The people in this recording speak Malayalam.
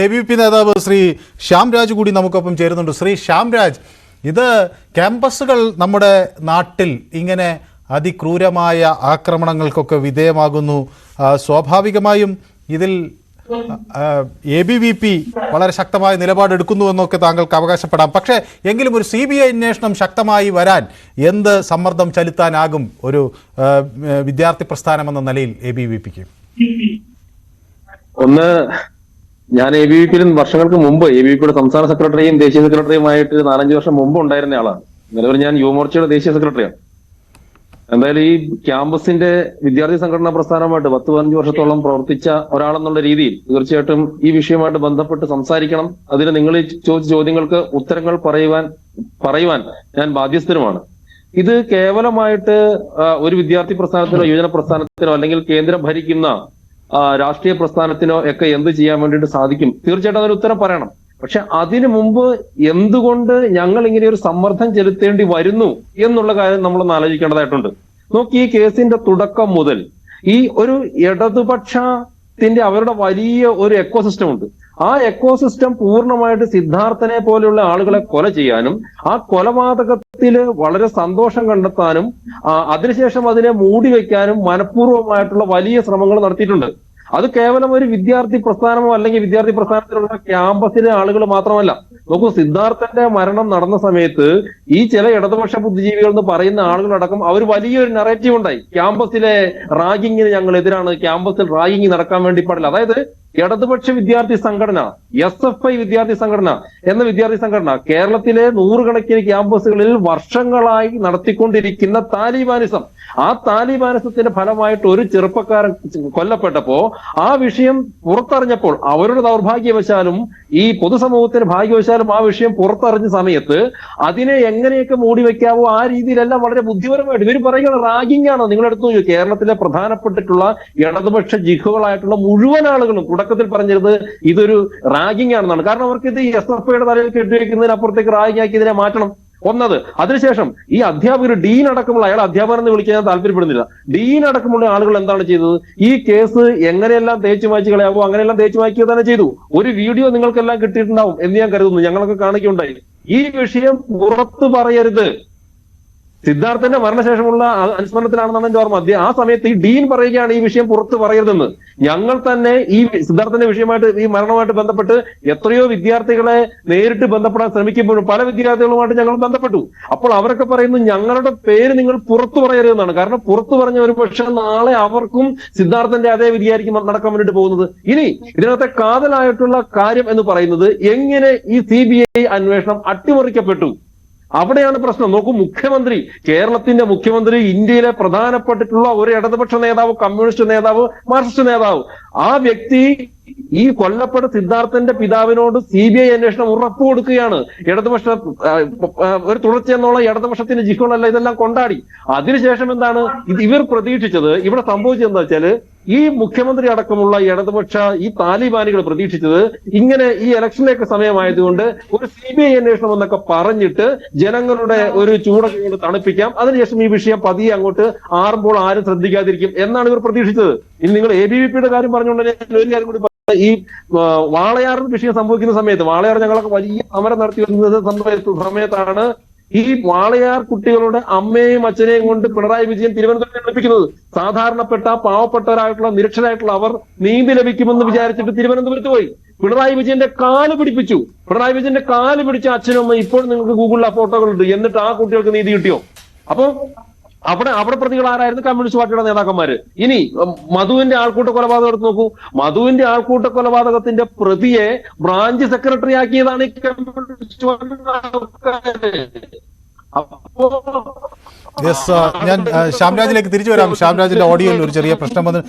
ABP നേതാവ് ശ്രീ ശ്യാംരാജ് കൂടി നമുക്കൊപ്പം ചേരുന്നുണ്ട്. ശ്രീ ശ്യാംരാജ്, ഇത് ക്യാമ്പസുകൾ നമ്മുടെ നാട്ടിൽ ഇങ്ങനെ അതിക്രൂരമായ ആക്രമണങ്ങൾക്കൊക്കെ വിധേയമാകുന്നു. സ്വാഭാവികമായും ഇതിൽ ABVP വളരെ ശക്തമായ നിലപാടെടുക്കുന്നുവെന്നൊക്കെ താങ്കൾക്ക് അവകാശപ്പെടാം. പക്ഷേ എങ്കിലും ഒരു CBI അന്വേഷണം ശക്തമായി വരാൻ എന്ത് സമ്മർദ്ദം ചെലുത്താനാകും ഒരു വിദ്യാർത്ഥി പ്രസ്ഥാനമെന്ന നിലയിൽ ABVPക്ക്? ഒന്ന്, ഞാൻ ABVPയിൽ വർഷങ്ങൾക്ക് മുമ്പ് ABVPയുടെ സംസ്ഥാന സെക്രട്ടറിയും ദേശീയ സെക്രട്ടറിയുമായിട്ട് 4-5 വർഷം മുമ്പ് ഉണ്ടായിരുന്ന ആളാണ്. നിലവിൽ ഞാൻ യുവമോർച്ചയുടെ ദേശീയ സെക്രട്ടറിയാണ്. എന്തായാലും ഈ ക്യാമ്പസിന്റെ വിദ്യാർത്ഥി സംഘടനാ പ്രസ്ഥാനമായിട്ട് 10-15 വർഷത്തോളം പ്രവർത്തിച്ച ഒരാളെന്നുള്ള രീതിയിൽ തീർച്ചയായിട്ടും ഈ വിഷയമായിട്ട് ബന്ധപ്പെട്ട് സംസാരിക്കണം. അതിന് നിങ്ങൾ ചോദിച്ച ചോദ്യങ്ങൾക്ക് ഉത്തരങ്ങൾ പറയുവാൻ ഞാൻ ബാധ്യസ്ഥനുമാണ്. ഇത് കേവലമായിട്ട് ഒരു വിദ്യാർത്ഥി പ്രസ്ഥാനത്തിനോ യുവജന പ്രസ്ഥാനത്തിനോ അല്ലെങ്കിൽ കേന്ദ്രം ഭരിക്കുന്ന രാഷ്ട്രീയ പ്രസ്ഥാനത്തിനോ ഒക്കെ എന്ത് ചെയ്യാൻ വേണ്ടിയിട്ട് സാധിക്കും? തീർച്ചയായിട്ടും അതിന് ഉത്തരം പറയണം. പക്ഷെ അതിനു മുമ്പ് എന്തുകൊണ്ട് ഞങ്ങൾ ഇങ്ങനെ ഒരു സമ്മർദ്ദം ചെലുത്തേണ്ടി വരുന്നു എന്നുള്ള കാര്യം നമ്മളൊന്ന് ആലോചിക്കേണ്ടതായിട്ടുണ്ട്. നോക്കി, ഈ കേസിന്റെ തുടക്കം മുതൽ ഈ ഒരു ഇടതുപക്ഷത്തിന്റെ അവരുടെ വലിയ ഒരു എക്കോസിസ്റ്റം ഉണ്ട്. ആ എക്കോസിസ്റ്റം പൂർണ്ണമായിട്ട് സിദ്ധാർത്ഥനെ പോലെയുള്ള ആളുകളെ കൊല ചെയ്യാനും ആ കൊലപാതകത്തില് വളരെ സന്തോഷം കണ്ടെത്താനും അതിനുശേഷം അതിനെ മൂടി വയ്ക്കാനും മനഃപൂർവ്വമായിട്ടുള്ള വലിയ ശ്രമങ്ങൾ നടത്തിയിട്ടുണ്ട്. അത് കേവലം ഒരു വിദ്യാർത്ഥി പ്രസ്ഥാനമോ അല്ലെങ്കിൽ വിദ്യാർത്ഥി പ്രസ്ഥാനത്തിലുള്ള ക്യാമ്പസിലെ ആളുകൾ മാത്രമല്ല. നോക്കൂ, സിദ്ധാർത്ഥന്റെ മരണം നടന്ന സമയത്ത് ഈ ചില ഇടതുപക്ഷ ബുദ്ധിജീവികൾ എന്ന് പറയുന്ന ആളുകളടക്കം അവർ വലിയൊരു നറേറ്റീവ് ഉണ്ടായി. ക്യാമ്പസിലെ റാഗിങ്ങിന് ഞങ്ങൾ എതിരാണ്, ക്യാമ്പസിൽ റാഗിങ് നടക്കാൻ വേണ്ടി പാടില്ല. അതായത് ഇടതുപക്ഷ വിദ്യാർത്ഥി സംഘടന, SFI വിദ്യാർത്ഥി സംഘടന എന്ന വിദ്യാർത്ഥി സംഘടന കേരളത്തിലെ 100 കണക്കിന് ക്യാമ്പസുകളിൽ വർഷങ്ങളായി നടത്തിക്കൊണ്ടിരിക്കുന്ന താലിബാനിസം, ആ താലിബാനിസത്തിന്റെ ഫലമായിട്ട് ഒരു ചെറുപ്പക്കാരൻ കൊല്ലപ്പെട്ടപ്പോ ആ വിഷയം പുറത്തറിഞ്ഞപ്പോൾ അവരുടെ ദൗർഭാഗ്യവശാലും ഈ പൊതുസമൂഹത്തിന് ഭാഗ്യവശാലും ആ വിഷയം പുറത്തറിഞ്ഞ സമയത്ത് അതിനെ എങ്ങനെയൊക്കെ മൂടി വെക്കാവോ ആ രീതിയിലെല്ലാം വളരെ ബുദ്ധിപരമായിട്ട് ഇവർ പറയുന്നത് റാഗിംഗ് ആണ്. നിങ്ങളെടുത്തു കേരളത്തിലെ പ്രധാനപ്പെട്ടിട്ടുള്ള ഇടതുപക്ഷ ജിഹുകളായിട്ടുള്ള മുഴുവൻ ആളുകളും തുടക്കത്തിൽ പറഞ്ഞത് ഇതൊരു റാഗിംഗ് ആണെന്നാണ്. കാരണം അവർക്ക് ഇത് SFIയുടെ തലയിൽ കെട്ടിവെക്കുന്നതിനപ്പുറത്തേക്ക് റാഗിംഗ് ആക്കി ഇതിനെ മാറ്റണം ഒന്നത്. അതിനുശേഷം ഈ അധ്യാപകർ, ഡീൻ അടക്കമുള്ള, അയാൾ അധ്യാപകൻ എന്ന് വിളിക്കാൻ താല്പര്യപ്പെടുന്നില്ല, ഡീൻ അടക്കമുള്ള ആളുകൾ എന്താണ് ചെയ്തത്? ഈ കേസ് എങ്ങനെയെല്ലാം തേച്ചു മാറ്റി കളയാവോ അങ്ങനെയെല്ലാം തേച്ചു മാറ്റുക തന്നെ ചെയ്തു. ഒരു വീഡിയോ നിങ്ങൾക്കെല്ലാം കിട്ടിയിട്ടുണ്ടാവും എന്ന് ഞാൻ കരുതുന്നു, ഞങ്ങളൊക്കെ കാണിക്കുകയുണ്ടായി. ഈ വിഷയം പുറത്തു പറയരുത്. സിദ്ധാർത്ഥന്റെ മരണശേഷമുള്ള അനുസ്മരണത്തിലാണെന്നാണ് എന്റെ ഓർമ്മ. ആ സമയത്ത് ഈ ഡീൻ പറയുകയാണ് ഈ വിഷയം പുറത്ത് പറയരുതെന്ന്. ഞങ്ങൾ തന്നെ ഈ സിദ്ധാർത്ഥന്റെ വിഷയമായിട്ട്, ഈ മരണവുമായിട്ട് ബന്ധപ്പെട്ട് എത്രയോ വിദ്യാർത്ഥികളെ നേരിട്ട് ബന്ധപ്പെടാൻ ശ്രമിക്കുമ്പോഴും പല വിദ്യാർത്ഥികളുമായിട്ട് ഞങ്ങൾ ബന്ധപ്പെട്ടു. അപ്പോൾ അവരൊക്കെ പറയുന്നു ഞങ്ങളുടെ പേര് നിങ്ങൾ പുറത്തു പറയരുതെന്നാണ്. കാരണം പുറത്തു പറഞ്ഞ ഒരു പക്ഷെ നാളെ അവർക്കും സിദ്ധാർത്ഥന്റെ അതേ വിധിയായിരിക്കും നടക്കാൻ വേണ്ടിയിട്ട് പോകുന്നത്. ഇനി ഇതിനകത്തെ കാതലായിട്ടുള്ള കാര്യം എന്ന് പറയുന്നത് എങ്ങനെ ഈ CBI അന്വേഷണം അട്ടിമറിക്കപ്പെട്ടു, അവിടെയാണ് പ്രശ്നം. നോക്കൂ, മുഖ്യമന്ത്രി, കേരളത്തിന്റെ മുഖ്യമന്ത്രി, ഇന്ത്യയിലെ പ്രധാനപ്പെട്ടിട്ടുള്ള ഒരു ഇടതുപക്ഷ നേതാവ്, കമ്മ്യൂണിസ്റ്റ് നേതാവ്, മാർക്സിസ്റ്റ് നേതാവ്, ആ വ്യക്തി ഈ കൊല്ലപ്പെട്ട സിദ്ധാർത്ഥന്റെ പിതാവിനോട് CBI അന്വേഷണം ഉറപ്പ് കൊടുക്കുകയാണ്. ഇടതുപക്ഷ ഒരു തുടർച്ചയെന്നുള്ള ഇടതുപക്ഷത്തിന്റെ ജിഹുകളല്ല ഇതെല്ലാം കൊണ്ടാടി. അതിനുശേഷം എന്താണ് ഇവർ പ്രതീക്ഷിച്ചത്? ഇവിടെ സംഭവിച്ചത് എന്താ വെച്ചാല് ഈ മുഖ്യമന്ത്രി അടക്കമുള്ള ഇടതുപക്ഷ ഈ താലിബാനികൾ പ്രതീക്ഷിച്ചത് ഇങ്ങനെ ഈ ഇലക്ഷനിലേക്ക് സമയമായതുകൊണ്ട് ഒരു CBI അന്വേഷണം എന്നൊക്കെ പറഞ്ഞിട്ട് ജനങ്ങളുടെ ഒരു ചൂടൊക്കെ കൊണ്ട് തണുപ്പിക്കാം, അതിനുശേഷം ഈ വിഷയം പതിയെ അങ്ങോട്ട് ആറുമ്പോൾ ആരും ശ്രദ്ധിക്കാതിരിക്കും എന്നാണ് ഇവർ പ്രതീക്ഷിച്ചത്. ഇനി നിങ്ങൾ ABVPയുടെ കാര്യം പറഞ്ഞുകൊണ്ട് ഒരു കാര്യം കൂടി, ഈ വാളയാർ വിഷയം സംഭവിക്കുന്ന സമയത്ത്, വാളയാർ ഞങ്ങളൊക്കെ വലിയ സമരം നടത്തി വരുന്ന സമയത്താണ് ഈ വാളയാർ കുട്ടികളുടെ അമ്മയെയും അച്ഛനെയും കൊണ്ട് പിണറായി വിജയൻ തിരുവനന്തപുരത്ത് വിളിപ്പിക്കുന്നത്. സാധാരണപ്പെട്ട പാവപ്പെട്ടവരായിട്ടുള്ള നിരക്ഷരായിട്ടുള്ള അവർ നീതി ലഭിക്കുമെന്ന് വിചാരിച്ചിട്ട് തിരുവനന്തപുരത്ത് പോയി പിണറായി വിജയന്റെ കാല് പിടിപ്പിച്ചു. പിണറായി വിജയന്റെ കാല് പിടിച്ച അച്ഛനും അമ്മ ഇപ്പോൾ നിങ്ങൾക്ക് ഗൂഗിളിൽ ആ ഫോട്ടോകളുണ്ട്. എന്നിട്ട് ആ കുട്ടികൾക്ക് നീതി കിട്ടിയോ? അപ്പൊ അവിടെ പ്രതികൾ ആരായിരുന്നു? കമ്മ്യൂണിസ്റ്റ് പാർട്ടിയുടെ നേതാക്കന്മാര്. ഇനി മധുവിന്റെ ആൾക്കൂട്ട കൊലപാതകം എടുത്ത് നോക്കൂ. മധുവിന്റെ ആൾക്കൂട്ട കൊലപാതകത്തിന്റെ പ്രതിയെ ബ്രാഞ്ച് സെക്രട്ടറി ആക്കിയതാണ് ഈ കമ്മ്യൂണിസ്റ്റ് ഞാൻ ശ്യാംരാജിലേക്ക് തിരിച്ചു വരാം. ശ്യാംരാജിന്റെ ഓഡിയോയിൽ ഒരു ചെറിയ പ്രശ്നം വന്ന്